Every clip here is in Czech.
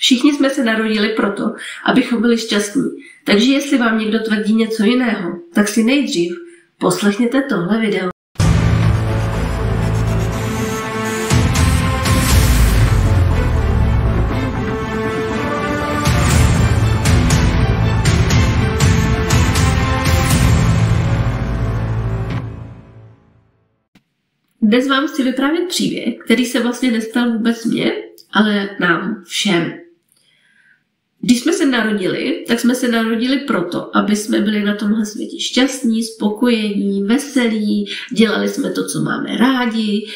Všichni jsme se narodili proto, abychom byli šťastní. Takže jestli vám někdo tvrdí něco jiného, tak si nejdřív poslechněte tohle video. Dnes vám chci vyprávět příběh, který se vlastně nestal vůbec mně, ale nám všem. Když jsme se narodili, tak jsme se narodili proto, aby jsme byli na tomhle světě šťastní, spokojení, veselí, dělali jsme to, co máme rádi,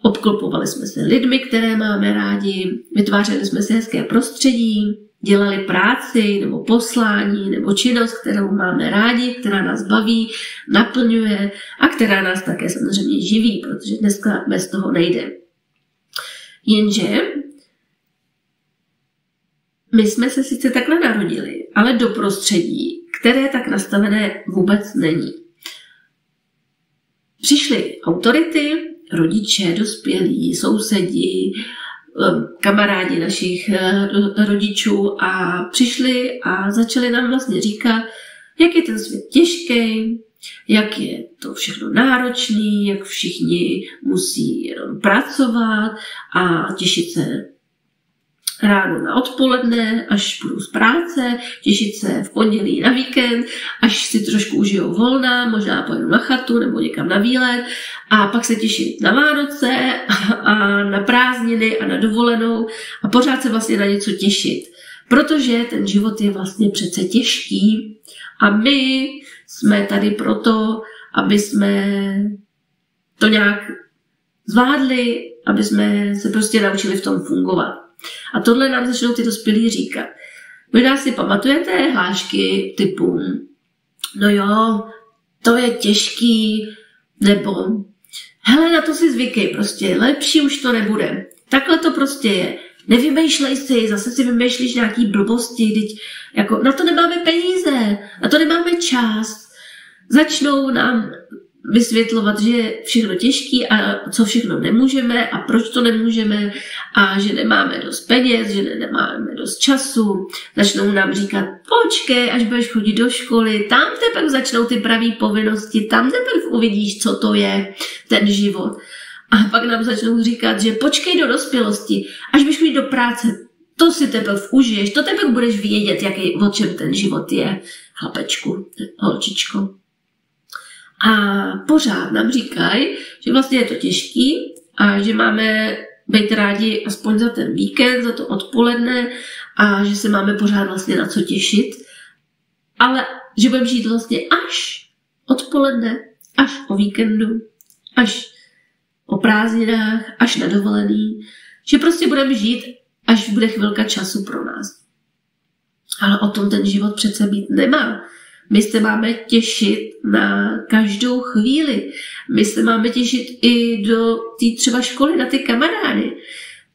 obklopovali jsme se lidmi, které máme rádi, vytvářeli jsme si hezké prostředí, dělali práci nebo poslání nebo činnost, kterou máme rádi, která nás baví, naplňuje a která nás také samozřejmě živí, protože dneska bez toho nejde. Jenže my jsme se sice takhle narodili, ale do prostředí, které tak nastavené vůbec není. Přišly autority, rodiče, dospělí, sousedi, kamarádi našich rodičů a přišli a začali nám vlastně říkat, jak je ten svět těžký, jak je to všechno náročný, jak všichni musí jenom pracovat a těšit se ráno na odpoledne, až budou z práce, těšit se v pondělí na víkend, až si trošku užijou volna, možná pojedou na chatu nebo někam na výlet a pak se těšit na Vánoce a na prázdniny a na dovolenou a pořád se vlastně na něco těšit. Protože ten život je vlastně přece těžký a my jsme tady proto, aby jsme to nějak zvládli, aby jsme se prostě naučili v tom fungovat. A tohle nám začnou ty dospělí říkat. Možná si pamatujete hlášky typu no jo, to je těžký, nebo hele, na to si zvykej, prostě lepší už to nebude. Takhle to prostě je. Nevymýšlej si, zase si vymýšlíš nějaký blbosti, teď jako na to nemáme peníze, na to nemáme čas. Začnou nám vysvětlovat, že je všechno těžký a co všechno nemůžeme a proč to nemůžeme a že nemáme dost peněz, že nemáme dost času. Začnou nám říkat, počkej, až budeš chodit do školy, tam teprve začnou ty pravý povinnosti, tam teprve uvidíš, co to je ten život. A pak nám začnou říkat, že počkej do dospělosti, až budeš chodit do práce, to si teprve užiješ, to teprve budeš vědět, o čem ten život je, chlapečku, holčičko. A pořád nám říkají, že vlastně je to těžký a že máme být rádi aspoň za ten víkend, za to odpoledne a že se máme pořád vlastně na co těšit, ale že budeme žít vlastně až odpoledne, až o víkendu, až o prázdninách, až na dovolený, že prostě budeme žít, až bude chvilka času pro nás. Ale o tom ten život přece být nemá. My se máme těšit na každou chvíli. My se máme těšit i do té třeba školy, na ty kamarády.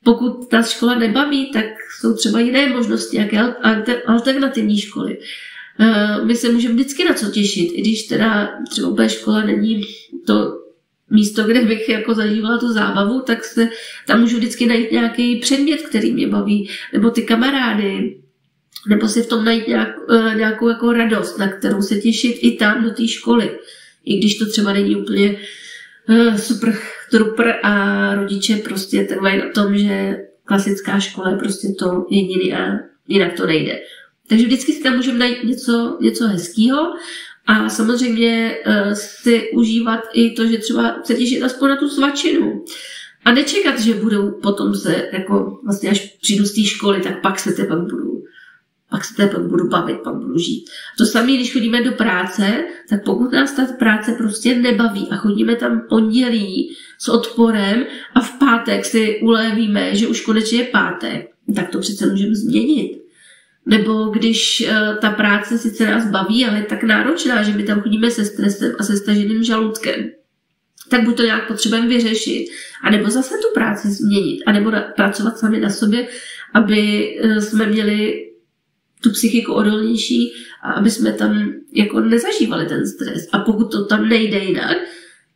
Pokud ta škola nebaví, tak jsou třeba jiné možnosti, jaké alternativní školy. My se můžeme vždycky na co těšit, i když teda třeba úplně škola není to místo, kde bych jako zažívala tu zábavu, tak se tam můžu vždycky najít nějaký předmět, který mě baví, nebo ty kamarády, nebo si v tom najít nějakou jako radost, na kterou se těšit i tam do té školy. I když to třeba není úplně super trupr a rodiče prostě trvají na tom, že klasická škola je prostě to jediný a jinak to nejde. Takže vždycky si tam můžeme najít něco hezkýho a samozřejmě si užívat i to, že třeba se těšit aspoň na tu svačinu. A nečekat, že budou potom se, jako vlastně až přijdu z té školy, tak pak se tepak budu bavit, pak budu žít. To samé, když chodíme do práce, tak pokud nás ta práce prostě nebaví a chodíme tam pondělí s odporem a v pátek si ulévíme, že už konečně je pátek, tak to přece můžeme změnit. Nebo když ta práce sice nás baví, ale je tak náročná, že my tam chodíme se stresem a se staženým žaludkem, tak buď to nějak potřebujeme vyřešit, anebo zase tu práci změnit, anebo pracovat sami na sobě, aby jsme měli tu psychiku odolnější a aby jsme tam jako nezažívali ten stres. A pokud to tam nejde jinak,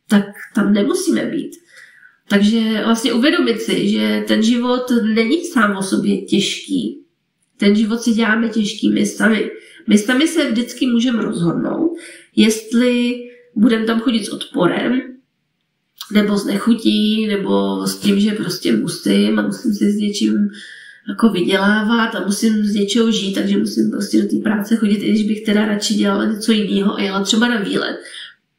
tak tam nemusíme být. Takže vlastně uvědomit si, že ten život není sám o sobě těžký, Ten život si děláme těžký my sami. My sami se vždycky můžeme rozhodnout, jestli budeme tam chodit s odporem, nebo s nechutí, nebo s tím, že prostě musím a musím si s něčím jako vydělávat a musím z něčeho žít, takže musím prostě do té práce chodit, i když bych teda radši dělala něco jiného a jela třeba na výlet.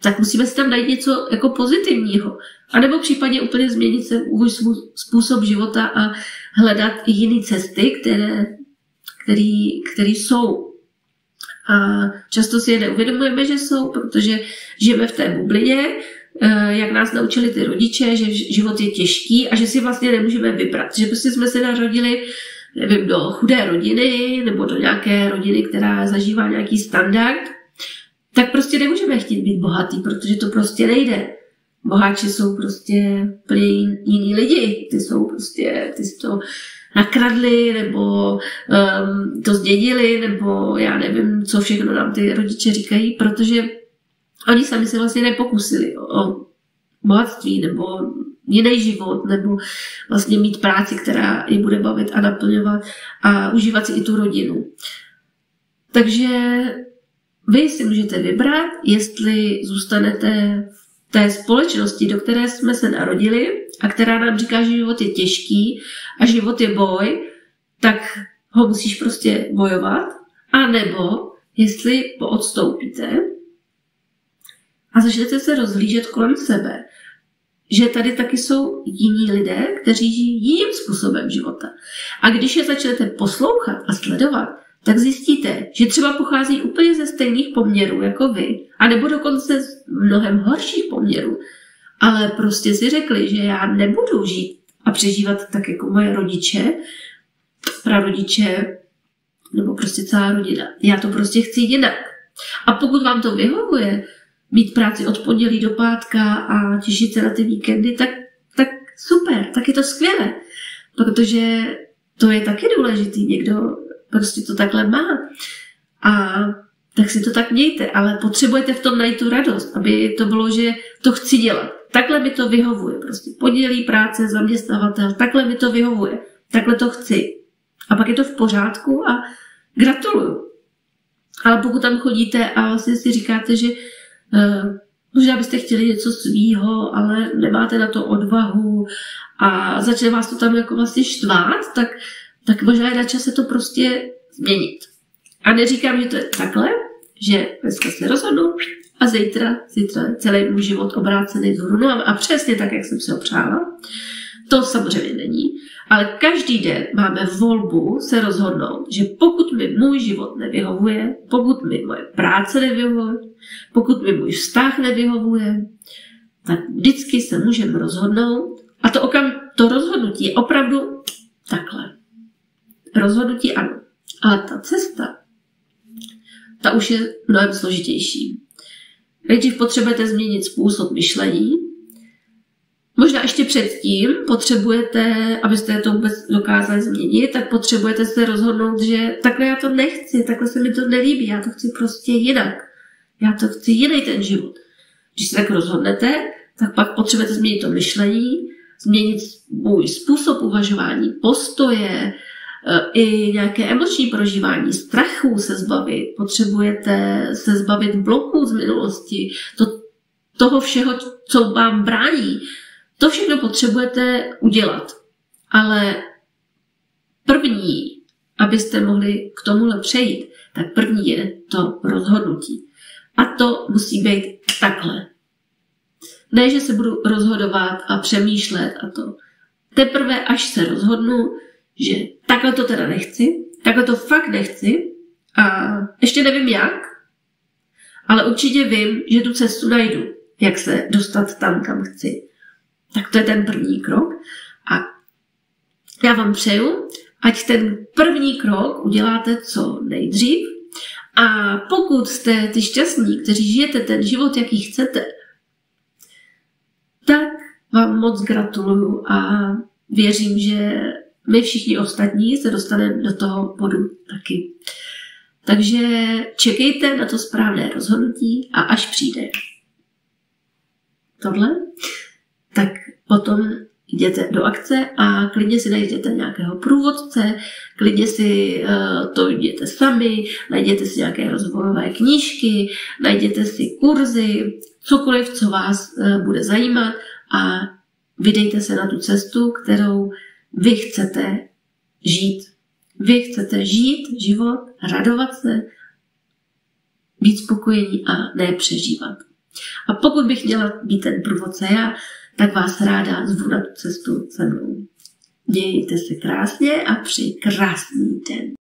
Tak musíme si tam najít něco jako pozitivního. A nebo případně úplně změnit se svůj způsob života a hledat i jiné cesty, které jsou. A často si je neuvědomujeme, že jsou, protože žijeme v té bublině, jak nás naučili ty rodiče, že život je těžký a že si vlastně nemůžeme vybrat. Že prostě jsme se narodili, nevím, do chudé rodiny nebo do nějaké rodiny, která zažívá nějaký standard, tak prostě nemůžeme chtít být bohatý, protože to prostě nejde. Boháči jsou prostě úplně jiní lidi. Ty si to nakradli, nebo to zdědili, nebo já nevím, co všechno nám ty rodiče říkají, protože oni sami se vlastně nepokusili o bohatství, nebo jiný život, nebo vlastně mít práci, která je bude bavit a naplňovat a užívat si i tu rodinu. Takže vy si můžete vybrat, jestli zůstanete v té společnosti, do které jsme se narodili a která nám říká, že život je těžký a život je boj, tak ho musíš prostě bojovat, a nebo jestli poodstoupíte a začnete se rozhlížet kolem sebe, že tady taky jsou jiní lidé, kteří žijí jiným způsobem života. A když je začnete poslouchat a sledovat, tak zjistíte, že třeba pochází úplně ze stejných poměrů jako vy, anebo dokonce z mnohem horších poměrů, ale prostě si řekli, že já nebudu žít a přežívat tak jako moje rodiče, prarodiče, nebo prostě celá rodina. Já to prostě chci jinak. A pokud vám to vyhovuje, mít práci od pondělí do pátka a těšit se na ty víkendy, tak super, tak je to skvělé. Protože to je taky důležitý, někdo prostě to takhle má. A tak si to tak mějte, ale potřebujete v tom najít tu radost, aby to bylo, že to chci dělat. Takhle mi to vyhovuje. Prostě pondělí, práce, zaměstnavatel, takhle mi to vyhovuje. Takhle to chci. A pak je to v pořádku a gratuluju. Ale pokud tam chodíte a vlastně si říkáte, že možná byste chtěli něco svýho, ale nemáte na to odvahu a začne vás to tam jako vlastně štvát, tak možná je na čase to prostě změnit. A neříkám, že to je takhle, že dneska se rozhodnu a zítra celý můj život obrácený vzhůru nohama a přesně tak, jak jsem si ho přála. To samozřejmě není, ale každý den máme volbu se rozhodnout, že pokud mi můj život nevyhovuje, pokud mi moje práce nevyhovuje, pokud mi můj vztah nevyhovuje, tak vždycky se můžeme rozhodnout a to rozhodnutí je opravdu takhle. Rozhodnutí ano, ale ta cesta, ta už je mnohem složitější. Nejdřív potřebujete změnit způsob myšlení. Možná ještě předtím potřebujete, abyste to vůbec dokázali změnit, tak potřebujete se rozhodnout, že takhle já to nechci, takhle se mi to nelíbí, já to chci prostě jinak. Já to chci jiný ten život. Když se tak rozhodnete, tak pak potřebujete změnit to myšlení, změnit svůj způsob uvažování, postoje, i nějaké emoční prožívání, strachu se zbavit, potřebujete se zbavit bloků z minulosti, toho všeho, co vám brání. To všechno potřebujete udělat. Ale první, abyste mohli k tomuhle přejít, tak první je to rozhodnutí. A to musí být takhle. Ne, že se budu rozhodovat a přemýšlet a to. Teprve, až se rozhodnu, že takhle to teda nechci, takhle to fakt nechci a ještě nevím jak, ale určitě vím, že tu cestu najdu, jak se dostat tam, kam chci. Tak to je ten první krok a já vám přeju, ať ten první krok uděláte co nejdřív a pokud jste ty šťastní, kteří žijete ten život, jaký chcete, tak vám moc gratuluju a věřím, že my všichni ostatní se dostaneme do toho bodu taky. Takže čekejte na to správné rozhodnutí a až přijde tohle, tak potom jděte do akce a klidně si najděte nějakého průvodce, klidně si to jděte sami, najděte si nějaké rozvojové knížky, najděte si kurzy, cokoliv, co vás bude zajímat a vydejte se na tu cestu, kterou vy chcete žít. Vy chcete žít život, radovat se, být spokojení a ne přežívat. A pokud bych měla být ten průvodce já, tak vás ráda zvu na tu cestu se mnou. Mějte se krásně a přeji krásný den.